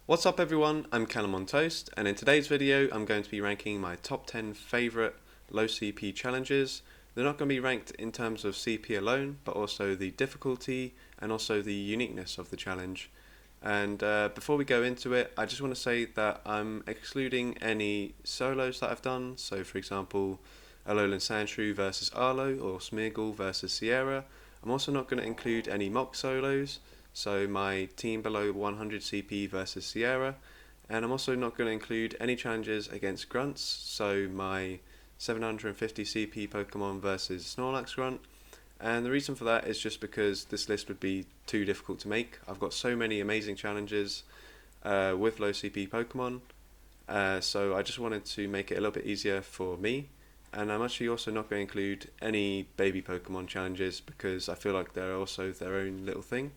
What's up everyone, I'm Callum on Toast, and in today's video I'm going to be ranking my top 10 favourite low CP challenges. They're not going to be ranked in terms of CP alone, but also the difficulty and also the uniqueness of the challenge. And before we go into it, I just want to say that I'm excluding any solos that I've done. So for example, Alolan Sandshrew versus Arlo or Smeargle versus Sierra. I'm also not going to include any mock solos. So my team below 100 CP versus Sierra, and I'm also not going to include any challenges against grunts, so my 750 CP Pokemon versus Snorlax grunt, and the reason for that is just because this list would be too difficult to make. I've got so many amazing challenges with low CP Pokemon, so I just wanted to make it a little bit easier for me. And I'm actually also not going to include any baby Pokemon challenges because I feel like they're also their own little thing.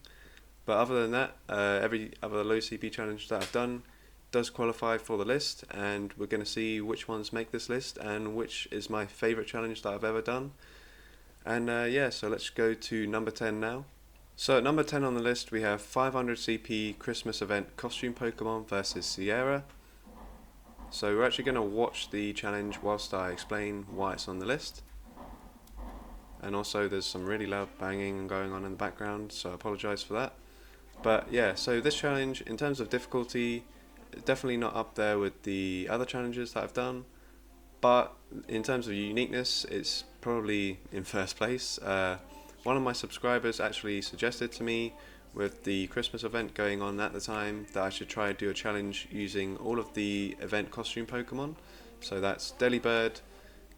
But other than that, every other low CP challenge that I've done does qualify for the list, and we're going to see which ones make this list and which is my favourite challenge that I've ever done. And yeah, so let's go to number 10 now. So at number 10 on the list we have 500 CP Christmas event costume Pokemon versus Sierra. So we're actually going to watch the challenge whilst I explain why it's on the list. And also there's some really loud banging going on in the background, so I apologise for that. But yeah, so this challenge, in terms of difficulty, definitely not up there with the other challenges that I've done. But in terms of uniqueness, it's probably in first place. One of my subscribers actually suggested to me, with the Christmas event going on at the time, that I should try and do a challenge using all of the event costume Pokemon. So that's Delibird,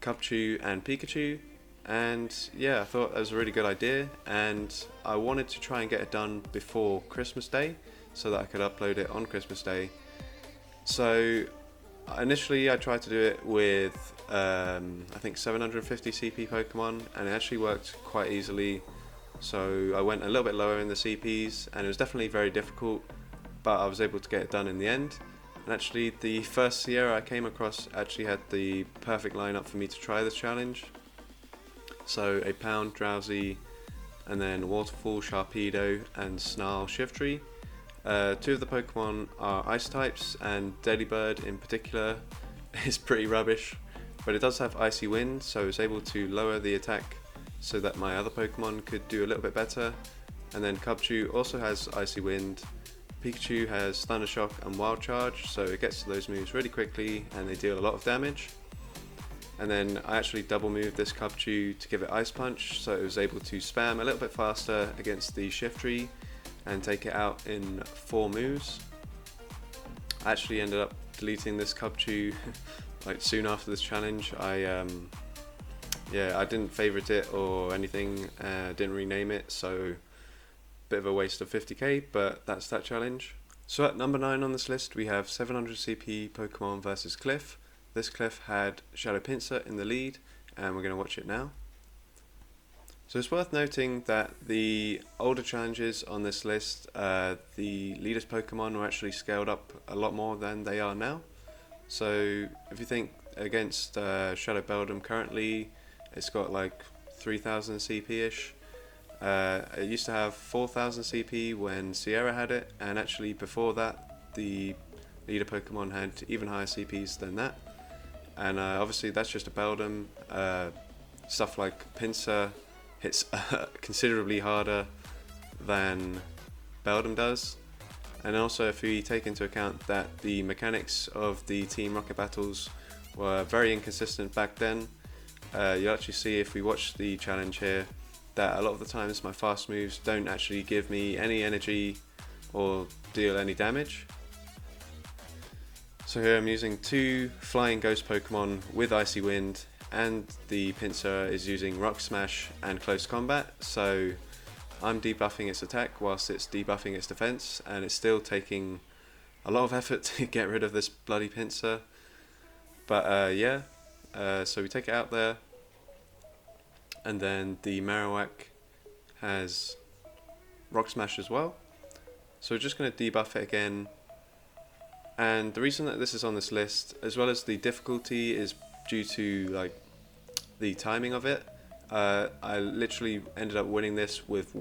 Cubchoo and Pikachu. And yeah, I thought that was a really good idea, and I wanted to try and get it done before Christmas Day so that I could upload it on Christmas Day. So initially I tried to do it with I think 750 CP Pokemon, and it actually worked quite easily. So I went a little bit lower in the CPs, and it was definitely very difficult, but I was able to get it done in the end. And actually the first Sierra I came across actually had the perfect lineup for me to try this challenge. So a Pound, Drowsy, and then Waterfall, Sharpedo, and Snarl Shiftry. Two of the Pokemon are Ice types, and Delibird in particular is pretty rubbish, but it does have Icy Wind, so it's able to lower the attack so that my other Pokemon could do a little bit better. And then Cubchoo also has Icy Wind. Pikachu has Thunder Shock and Wild Charge, so it gets to those moves really quickly and they deal a lot of damage. And then I actually double moved this Cubchoo to give it Ice Punch, so it was able to spam a little bit faster against the Shiftry and take it out in 4 moves. I actually ended up deleting this Cubchoo like soon after this challenge. I didn't favourite it or anything, didn't rename it, so bit of a waste of 50k, but that's that challenge. So at number 9 on this list we have 700 CP Pokemon versus Cliff. This Cliff had Shadow Pinsir in the lead, and we're going to watch it now. So it's worth noting that the older challenges on this list, the leaders Pokemon were actually scaled up a lot more than they are now. So if you think against Shadow Beldum currently, it's got like 3000 CP-ish. It used to have 4000 CP when Sierra had it, and actually before that the leader Pokemon had even higher CPs than that. And obviously that's just a Beldum. Stuff like Pinsir hits considerably harder than Beldum does. And also if we take into account that the mechanics of the Team Rocket battles were very inconsistent back then, you'll actually see if we watch the challenge here that a lot of the times my fast moves don't actually give me any energy or deal any damage. So here I'm using 2 Flying Ghost Pokemon with Icy Wind, and the Pinsir is using Rock Smash and Close Combat, so I'm debuffing its attack whilst it's debuffing its defense, and it's still taking a lot of effort to get rid of this bloody Pinsir. But so we take it out there, and then the Marowak has Rock Smash as well. So we're just going to debuff it again. And the reason that this is on this list, as well as the difficulty, is due to like the timing of it. I literally ended up winning this with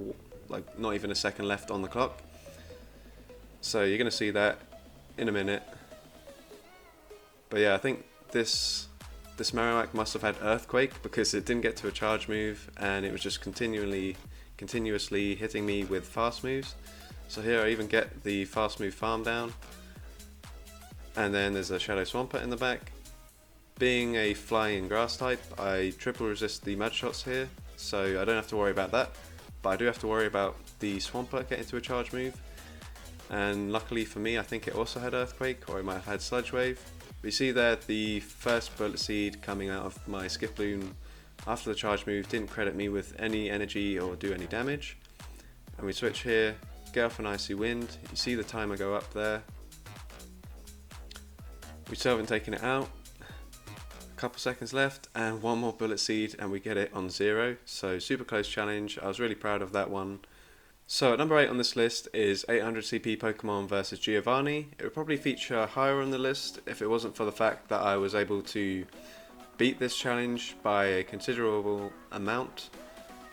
like not even a second left on the clock. So you're going to see that in a minute. But yeah, I think this Marowak must have had Earthquake because it didn't get to a charge move and it was just continuously hitting me with fast moves. So here I even get the fast move farm down, and then there's a Shadow Swampert in the back. Being a flying grass type, I triple resist the mud shots here, so I don't have to worry about that. But I do have to worry about the Swampert getting to a charge move. And luckily for me, I think it also had Earthquake, or it might have had Sludge Wave. We see there the first Bullet Seed coming out of my Skiploom after the charge move didn't credit me with any energy or do any damage. And we switch here, get off an Icy Wind. You see the timer go up there. We still haven't taken it out. A couple seconds left and one more Bullet Seed and we get it on 0. So super close challenge. I was really proud of that one. So at number 8 on this list is 800 CP Pokemon versus Giovanni. It would probably feature higher on the list if it wasn't for the fact that I was able to beat this challenge by a considerable amount.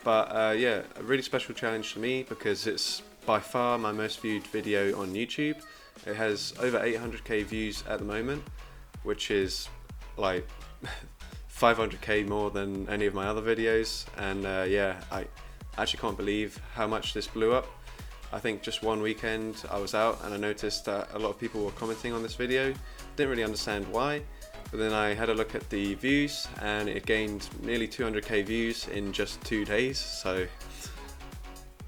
But yeah, a really special challenge to me because it's by far my most viewed video on YouTube. It has over 800k views at the moment, which is like 500k more than any of my other videos. And yeah, I actually can't believe how much this blew up. I think just one weekend I was out and I noticed that a lot of people were commenting on this video. Didn't really understand why, but then I had a look at the views and it gained nearly 200k views in just 2 days, so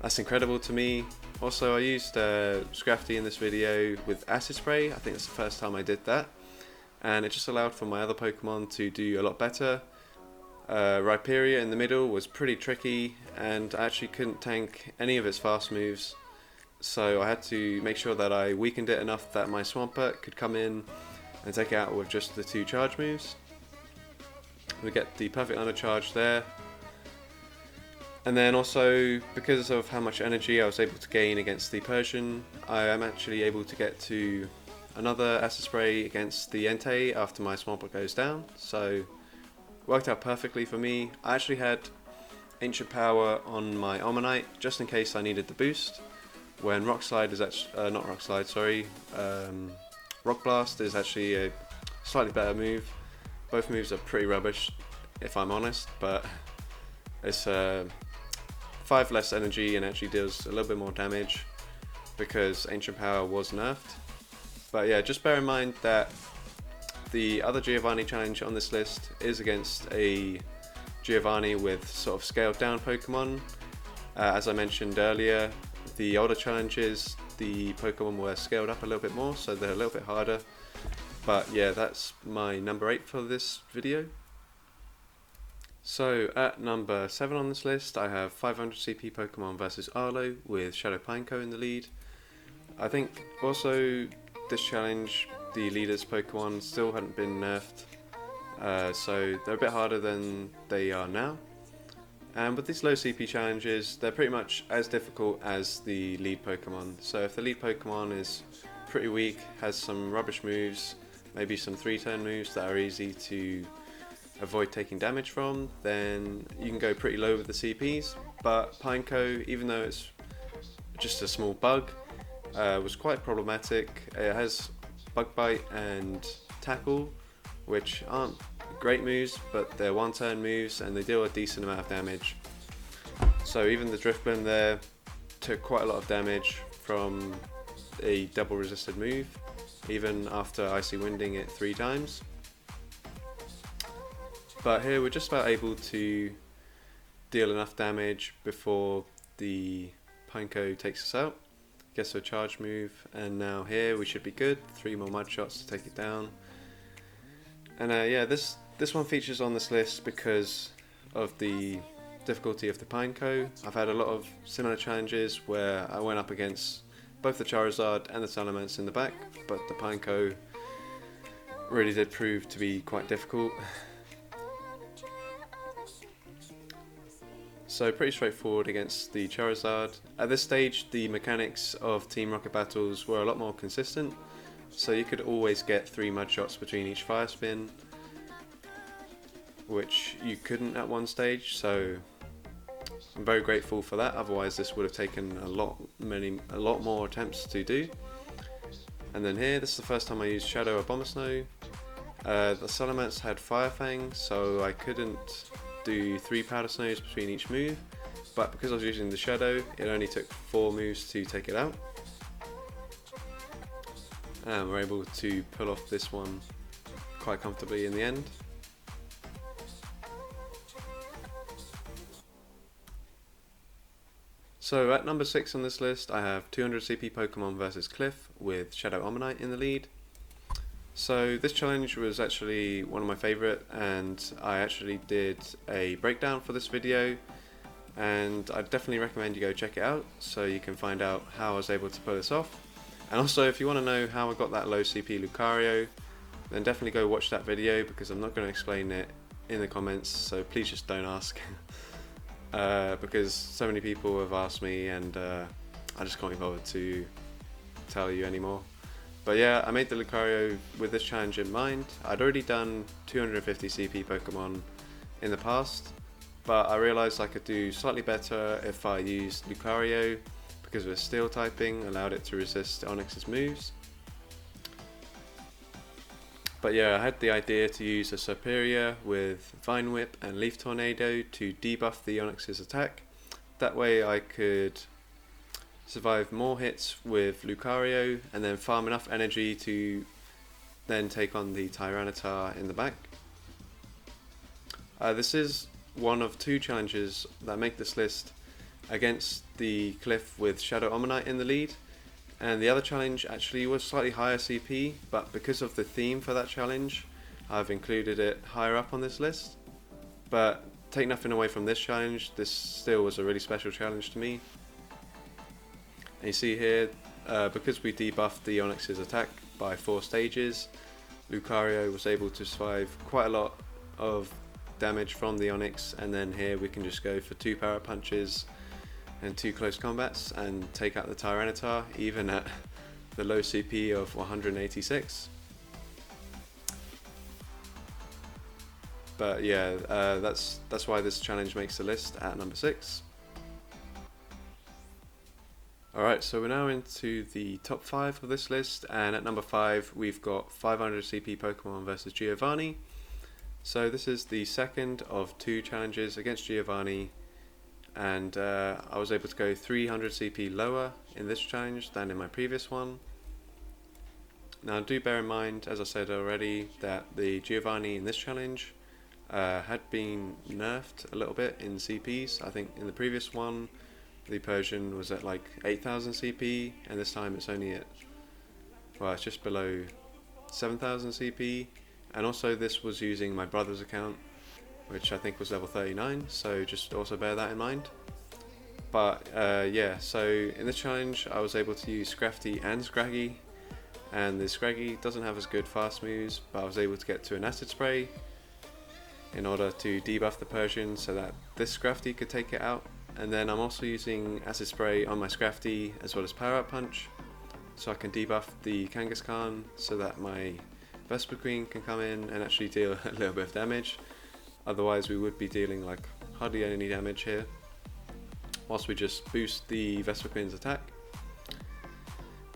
that's incredible to me. Also, I used Scrafty in this video with Acid Spray. I think it's the first time I did that, and it just allowed for my other Pokemon to do a lot better. Rhyperior in the middle was pretty tricky and I actually couldn't tank any of its fast moves, so I had to make sure that I weakened it enough that my Swampert could come in and take it out with just the 2 charge moves. We get the perfect undercharge there, and then also because of how much energy I was able to gain against the Persian, I am actually able to get to another Acid Spray against the Entei after my Swampert goes down, so worked out perfectly for me. I actually had Ancient Power on my Omanyte just in case I needed the boost, when Rock Slide is actually, not Rock Slide, sorry, Rock Blast is actually a slightly better move. Both moves are pretty rubbish if I'm honest, but it's 5 less energy and actually deals a little bit more damage because Ancient Power was nerfed. But yeah, just bear in mind that the other Giovanni challenge on this list is against a Giovanni with sort of scaled down Pokemon. As I mentioned earlier, the older challenges, the Pokemon were scaled up a little bit more, so they're a little bit harder. But yeah, that's my number 8 for this video. So at number 7 on this list, I have 500 CP Pokemon versus Arlo with Shadow Pineco in the lead. I think also this challenge, the leaders Pokemon still hadn't been nerfed, so they're a bit harder than they are now. And with these low CP challenges, they're pretty much as difficult as the lead Pokemon. So if the lead Pokemon is pretty weak, has some rubbish moves, maybe some 3-turn moves that are easy to avoid taking damage from, then you can go pretty low with the CPs. But Pineco, even though it's just a small bug, was quite problematic. It has Bug Bite and Tackle, which aren't great moves, but they're 1-turn moves and they deal a decent amount of damage. So even the Drifblim there took quite a lot of damage from a double resisted move, even after Icy Winding it 3 times. But here we're just about able to deal enough damage before the Pineco takes us out. Gets to a charge move, and now here we should be good. 3 more mud shots to take it down. And yeah, this one features on this list because of the difficulty of the Pineco. I've had a lot of similar challenges where I went up against both the Charizard and the Salamence in the back, but the Pineco really did prove to be quite difficult. So pretty straightforward against the Charizard. At this stage, the mechanics of Team Rocket battles were a lot more consistent, so you could always get 3 mud shots between each fire spin, which you couldn't at one stage, so I'm very grateful for that. Otherwise this would have taken a lot more attempts to do. And then here, this is the first time I used Shadow Abomasnow. The Salamence had Fire Fang, so I couldn't do 3 Powder Snows between each move, but because I was using the Shadow, it only took 4 moves to take it out. And we're able to pull off this one quite comfortably in the end. So at number 6 on this list, I have 200 CP Pokemon versus Cliff with Shadow Omanyte in the lead. So this challenge was actually one of my favourite, and I actually did a breakdown for this video, and I definitely recommend you go check it out so you can find out how I was able to pull this off. And also, if you want to know how I got that low CP Lucario, then definitely go watch that video, because I'm not going to explain it in the comments, so please just don't ask. Because so many people have asked me, and I just can't be bothered to tell you anymore. But yeah, I made the Lucario with this challenge in mind. I'd already done 250 CP Pokemon in the past, but I realised I could do slightly better if I used Lucario, because of its steel typing allowed it to resist Onix's moves. But yeah, I had the idea to use a Serperior with Vine Whip and Leaf Tornado to debuff the Onix's attack. That way I could survive more hits with Lucario and then farm enough energy to then take on the Tyranitar in the back. This is one of 2 challenges that make this list against the Cliff with Shadow Omanyte in the lead. And the other challenge actually was slightly higher CP, but because of the theme for that challenge, I've included it higher up on this list. But take nothing away from this challenge, this still was a really special challenge to me. And you see here, because we debuffed the Onix's attack by 4 stages, Lucario was able to survive quite a lot of damage from the Onix, and then here we can just go for 2 Power Punches and 2 close combats and take out the Tyranitar, even at the low CP of 186. But yeah, that's why this challenge makes the list at number 6. Alright, so we're now into the top 5 of this list, and at number 5 we've got 500 CP Pokemon versus Giovanni. So this is the second of 2 challenges against Giovanni, and I was able to go 300 CP lower in this challenge than in my previous one. Now do bear in mind, as I said already, that the Giovanni in this challenge had been nerfed a little bit in CPs. I think in the previous one the Persian was at like 8,000 CP, and this time it's only at, well, it's just below 7,000 CP. And also this was using my brother's account, which I think was level 39, so just also bear that in mind. But yeah, so in this challenge I was able to use Scrafty and Scraggy, and the Scraggy doesn't have as good fast moves, but I was able to get to an Acid Spray in order to debuff the Persian so that this Scrafty could take it out. And then I'm also using Acid Spray on my Scrafty as well as Power Up Punch, so I can debuff the Kangaskhan so that my Vespiquen can come in and actually deal a little bit of damage. Otherwise we would be dealing like hardly any damage here, whilst we just boost the Vespiquen's attack.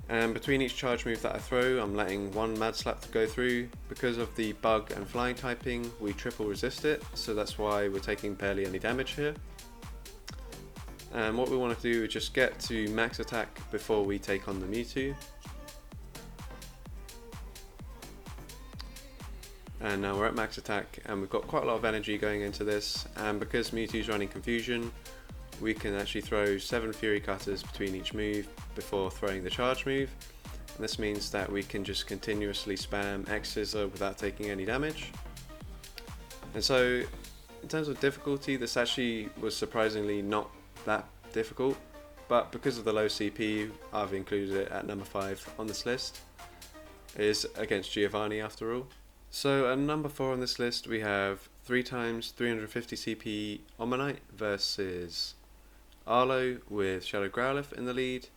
And between each charge move that I throw, I'm letting 1 Mad Slap to go through. Because of the bug and flying typing, we triple resist it, so that's why we're taking barely any damage here. And what we want to do is just get to max attack before we take on the Mewtwo. And now we're at max attack, and we've got quite a lot of energy going into this, and because Mewtwo's running Confusion, we can actually throw 7 Fury Cutters between each move before throwing the charge move. And this means that we can just continuously spam X-Scissor without taking any damage. And so in terms of difficulty, this actually was surprisingly not that difficult, but because of the low CP, I've included it at number 5 on this list. It is against Giovanni after all. So at number 4 on this list we have 3 times 350 CP Omanyte versus Arlo with Shadow Growlithe in the lead.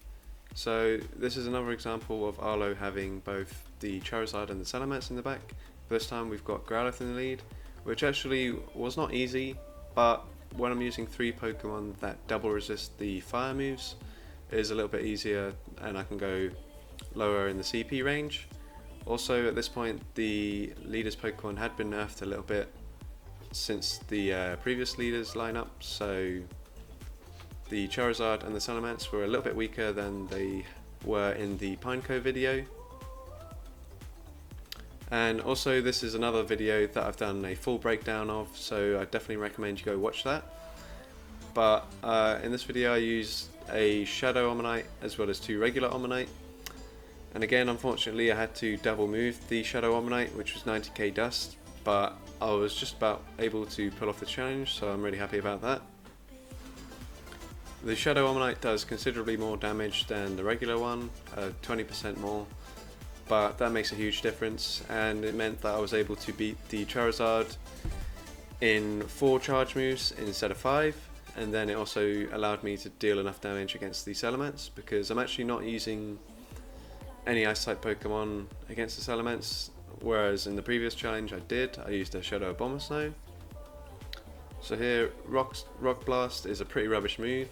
So this is another example of Arlo having both the Charizard and the Salamence in the back. This time we've got Growlithe in the lead, which actually was not easy, but when I'm using 3 Pokemon that double resist the fire moves, it is a little bit easier, and I can go lower in the CP range. Also at this point the leader's Pokemon had been nerfed a little bit since the previous leaders lineup, so the Charizard and the Salamence were a little bit weaker than they were in the Pineco video. And also this is another video that I've done a full breakdown of, so I definitely recommend you go watch that. But in this video I used a Shadow Omanyte as well as 2 regular Omanyte. And again, unfortunately I had to double move the Shadow Omanyte, which was 90k dust, but I was just about able to pull off the challenge, so I'm really happy about that. The Shadow Omanyte does considerably more damage than the regular one, 20% more. But that makes a huge difference, and it meant that I was able to beat the Charizard in 4 charge moves instead of 5, and then it also allowed me to deal enough damage against the Salamence, because I'm actually not using any Ice-type Pokemon against the Salamence, whereas in the previous challenge I used a Shadow Abomasnow. So here, Rock Blast is a pretty rubbish move.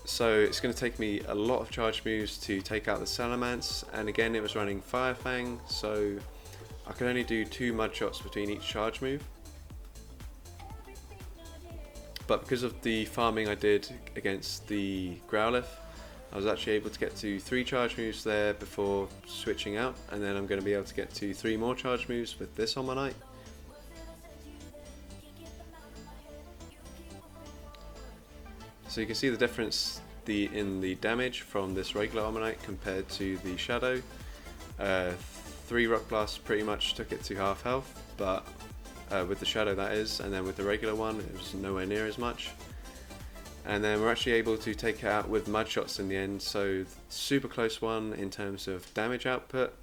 So it's going to take me a lot of charge moves to take out the Salamence, and again it was running Fire Fang, so I could only do 2 mud shots between each charge move. But because of the farming I did against the Growlithe, I was actually able to get to 3 charge moves there before switching out, and then I'm going to be able to get to 3 more charge moves with this Omanyte. So you can see the difference in the damage from this regular Omanyte compared to the Shadow. 3 Rock Blasts pretty much took it to half health, but with the Shadow that is, and then with the regular one it was nowhere near as much. And then we're actually able to take it out with Mud Shots in the end, so super close one in terms of damage output.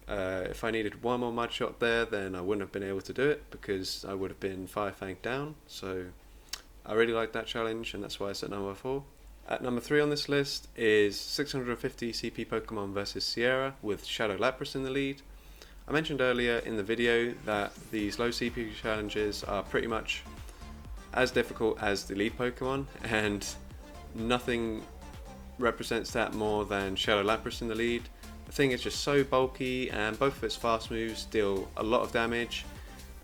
If I needed 1 more Mud Shot there, then I wouldn't have been able to do it because I would have been Fire Fang down. So I really like that challenge, and that's why it's at number 4. At number 3 on this list is 650 CP Pokemon vs Sierra with Shadow Lapras in the lead. I mentioned earlier in the video that these low CP challenges are pretty much as difficult as the lead Pokemon, and nothing represents that more than Shadow Lapras in the lead. The thing is just so bulky, and both of its fast moves deal a lot of damage.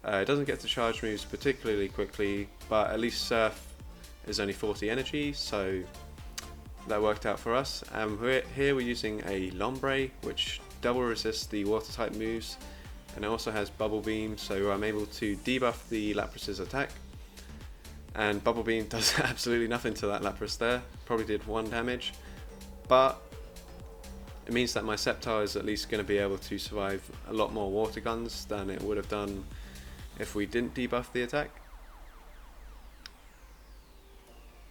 It doesn't get to charge moves particularly quickly, but at least Surf is only 40 energy, so that worked out for us. Here we're using a Lombre, which double resists the water type moves, and it also has Bubble Beam, so I'm able to debuff the Lapras's attack. And Bubble Beam does absolutely nothing to that Lapras there, probably did 1 damage, but it means that my Sceptile is at least going to be able to survive a lot more water guns than it would have done if we didn't debuff the attack.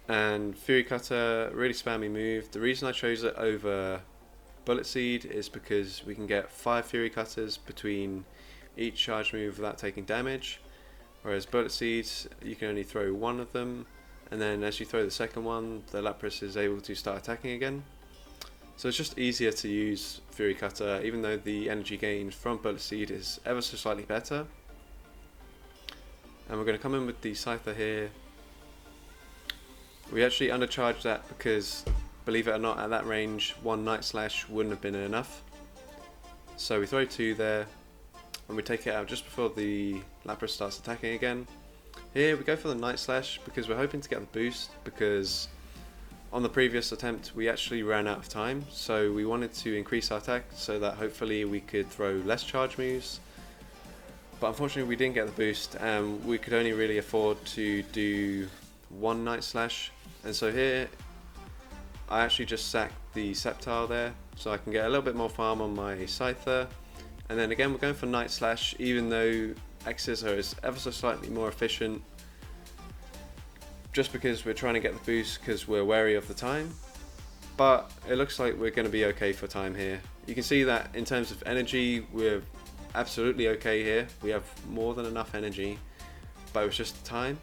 And Fury Cutter, really spammy move. The reason I chose it over Bullet Seed is because we can get 5 Fury Cutters between each charge move without taking damage, whereas Bullet Seeds, you can only throw 1 of them, and then as you throw the second one, the Lapras is able to start attacking again. So it's just easier to use Fury Cutter, even though the energy gain from Bullet Seed is ever so slightly better. And we're going to come in with the Scyther here. We actually undercharged that because, believe it or not, at that range 1 Night Slash wouldn't have been enough. So we throw 2 there, and we take it out just before the Lapras starts attacking again. Here we go for the Night Slash because we're hoping to get the boost, because on the previous attempt we actually ran out of time, so we wanted to increase our attack so that hopefully we could throw less charge moves. But unfortunately we didn't get the boost, and we could only really afford to do 1 Night Slash. And so here I actually just sacked the Sceptile there so I can get a little bit more farm on my Scyther. And then again we're going for Night Slash, even though X-Scissor is ever so slightly more efficient, just because we're trying to get the boost because we're wary of the time. But it looks like we're going to be okay for time here. You can see that in terms of energy we're absolutely okay here. We have more than enough energy, but it was just the time.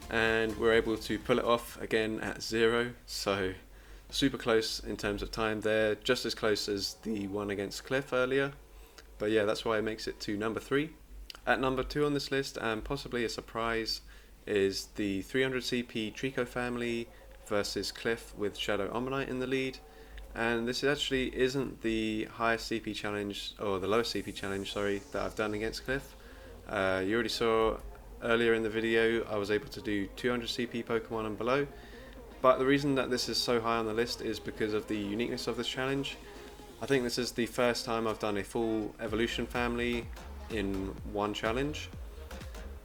And we're able to pull it off again at 0, so super close in terms of time there, just as close as the one against Cliff earlier. But yeah, that's why it makes it to number 3. At number 2 on this list, and possibly a surprise, is the 300 CP Trico family versus Cliff with Shadow Omanyte in the lead. and this actually isn't the highest CP challenge, or the lowest CP challenge, sorry, that I've done against Cliff. You already saw earlier in the video I was able to do 200 CP Pokemon and below, but the reason that this is so high on the list is because of the uniqueness of this challenge. I think this is the first time I've done a full evolution family in one challenge,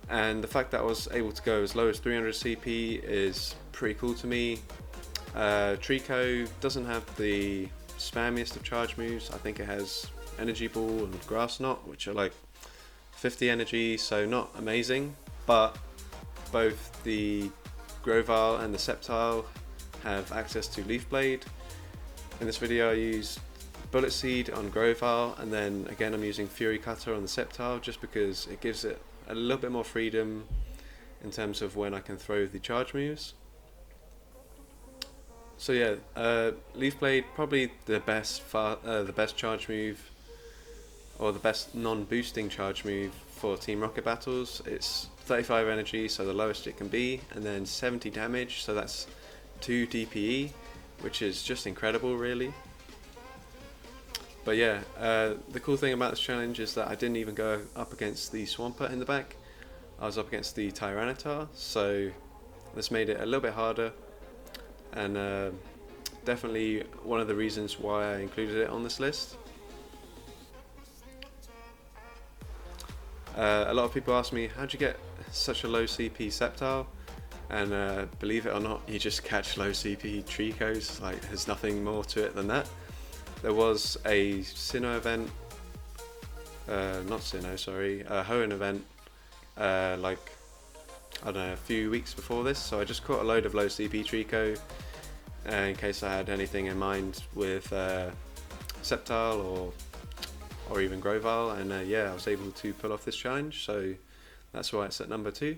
and the fact that I was able to go as low as 300 CP is pretty cool to me. Treecko doesn't have the spammiest of charge moves. I think it has Energy Ball and Grass Knot, which are like 50 energy, so not amazing, but both the Grovyle and the Sceptile have access to Leaf Blade. In this video I used Bullet Seed on Grovyle, and then again I'm using Fury Cutter on the Sceptile just because it gives it a little bit more freedom in terms of when I can throw the charge moves. So yeah, Leaf Blade, probably the best charge move, or the best non-boosting charge move for Team Rocket battles. It's 35 energy, so the lowest it can be, and then 70 damage, so that's 2 DPE, which is just incredible really. But yeah, the cool thing about this challenge is that I didn't even go up against the Swampert in the back. I was up against the Tyranitar, so this made it a little bit harder, and definitely one of the reasons why I included it on this list. A lot of people ask me, how'd you get such a low CP Sceptile? And believe it or not, you just catch low CP Treeckos. Like, there's nothing more to it than that. There was a Sinnoh event, not Sinnoh, sorry, a Hoenn event, like, I don't know, a few weeks before this, so I just caught a load of low CP Treecko in case I had anything in mind with Sceptile or even Grovyle, and yeah, I was able to pull off this challenge, so that's why it's at number 2.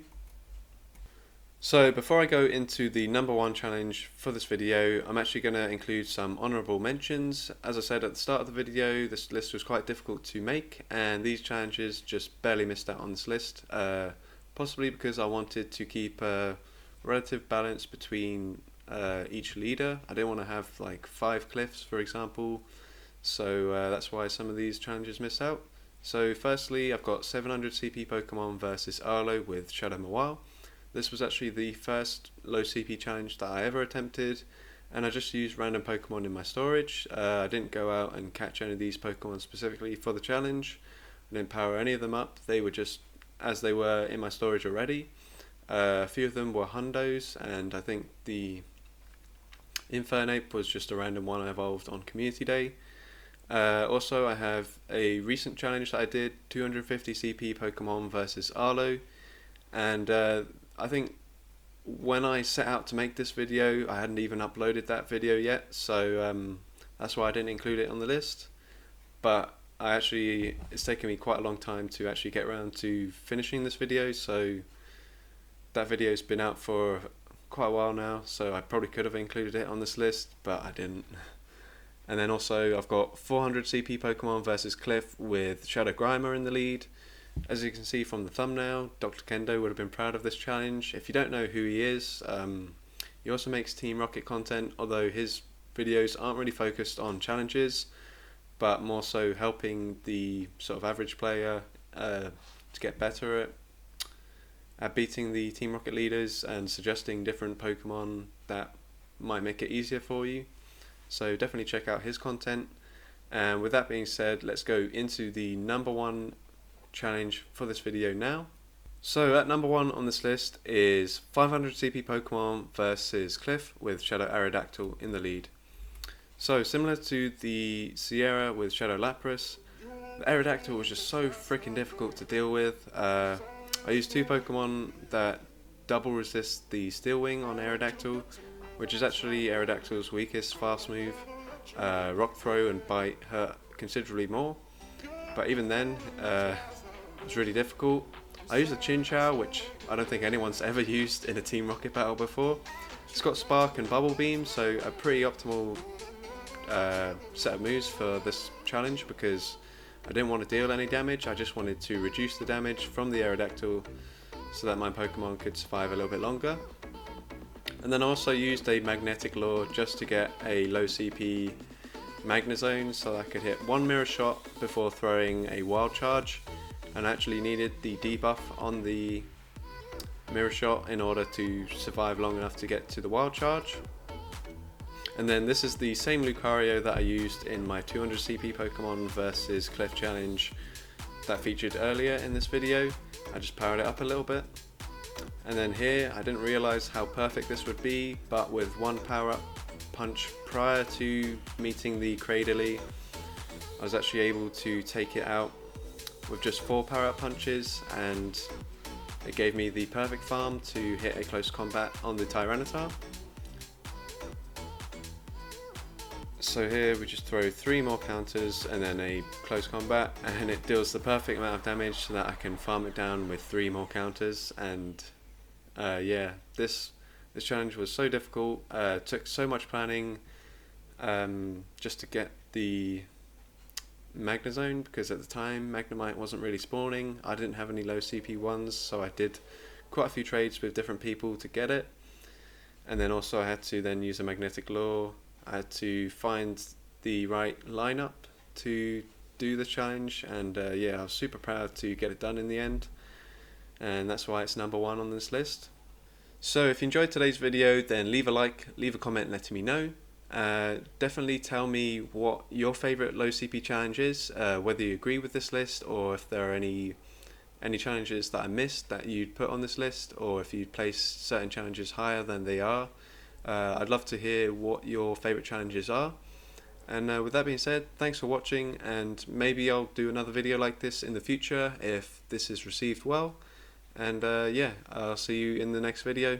So before I go into the number 1 challenge for this video, I'm actually going to include some honourable mentions. As I said at the start of the video, this list was quite difficult to make, and these challenges just barely missed out on this list, possibly because I wanted to keep a relative balance between each leader. I didn't want to have like 5 Cliffs, for example, so that's why some of these challenges missed out. So firstly, I've got 700 CP Pokemon versus Arlo with Shadow Mawile. This was actually the first low CP challenge that I ever attempted, and I just used random Pokemon in my storage. I didn't go out and catch any of these Pokemon specifically for the challenge. I didn't power any of them up. They were just as they were in my storage already. A few of them were Hundos, and I think the Infernape was just a random one I evolved on Community Day. Also, I have a recent challenge that I did, 250 CP Pokemon versus Arlo, and I think when I set out to make this video, I hadn't even uploaded that video yet, so that's why I didn't include it on the list. But it's taken me quite a long time to actually get around to finishing this video, so that video's been out for quite a while now, so I probably could have included it on this list, but I didn't. And then also I've got 400 CP Pokemon versus Cliff with Shadow Grimer in the lead. As you can see from the thumbnail, Dr. Kendo would have been proud of this challenge. If you don't know who he is, he also makes Team Rocket content, although his videos aren't really focused on challenges, but more so helping the sort of average player to get better at beating the Team Rocket leaders and suggesting different Pokemon that might make it easier for you. So definitely check out his content. And with that being said, let's go into the number 1 challenge for this video now. So at number 1 on this list is 500 CP Pokemon versus Cliff with Shadow Aerodactyl in the lead. So similar to the Sierra with Shadow Lapras, the Aerodactyl was just so freaking difficult to deal with. I used 2 Pokemon that double resist the Steel Wing on Aerodactyl, which is actually Aerodactyl's weakest fast move. Rock Throw and Bite hurt considerably more, but even then it was really difficult. I used a Chinchou, which I don't think anyone's ever used in a Team Rocket battle before. It's got Spark and Bubble Beam, so a pretty optimal set of moves for this challenge because I didn't want to deal any damage. I just wanted to reduce the damage from the Aerodactyl so that my Pokemon could survive a little bit longer. And then I also used a Magnetic Lure just to get a low CP Magnezone so I could hit one mirror shot before throwing a wild charge, and I actually needed the debuff on the mirror shot in order to survive long enough to get to the wild charge. And then this is the same Lucario that I used in my 200 CP Pokemon versus Cliff challenge that featured earlier in this video. I just powered it up a little bit. And then here, I didn't realize how perfect this would be, but with one power up punch prior to meeting the Cradily, I was actually able to take it out with just 4 power up punches, and it gave me the perfect farm to hit a close combat on the Tyranitar. So here we just throw 3 more counters and then a close combat, and it deals the perfect amount of damage so that I can farm it down with 3 more counters. And yeah, this challenge was so difficult, took so much planning just to get the Magnezone, because at the time Magnemite wasn't really spawning. I didn't have any low CP ones, so I did quite a few trades with different people to get it. And then also I had to then use a Magnetic Lure. I had to find the right lineup to do the challenge, and yeah, I was super proud to get it done in the end, and that's why it's number 1 on this list. So if you enjoyed today's video, then leave a like, leave a comment letting me know. Definitely tell me what your favourite low CP challenge is, whether you agree with this list, or if there are any challenges that I missed that you'd put on this list, or if you'd place certain challenges higher than they are. I'd love to hear what your favourite challenges are. And with that being said, thanks for watching, and maybe I'll do another video like this in the future if this is received well. And yeah, I'll see you in the next video.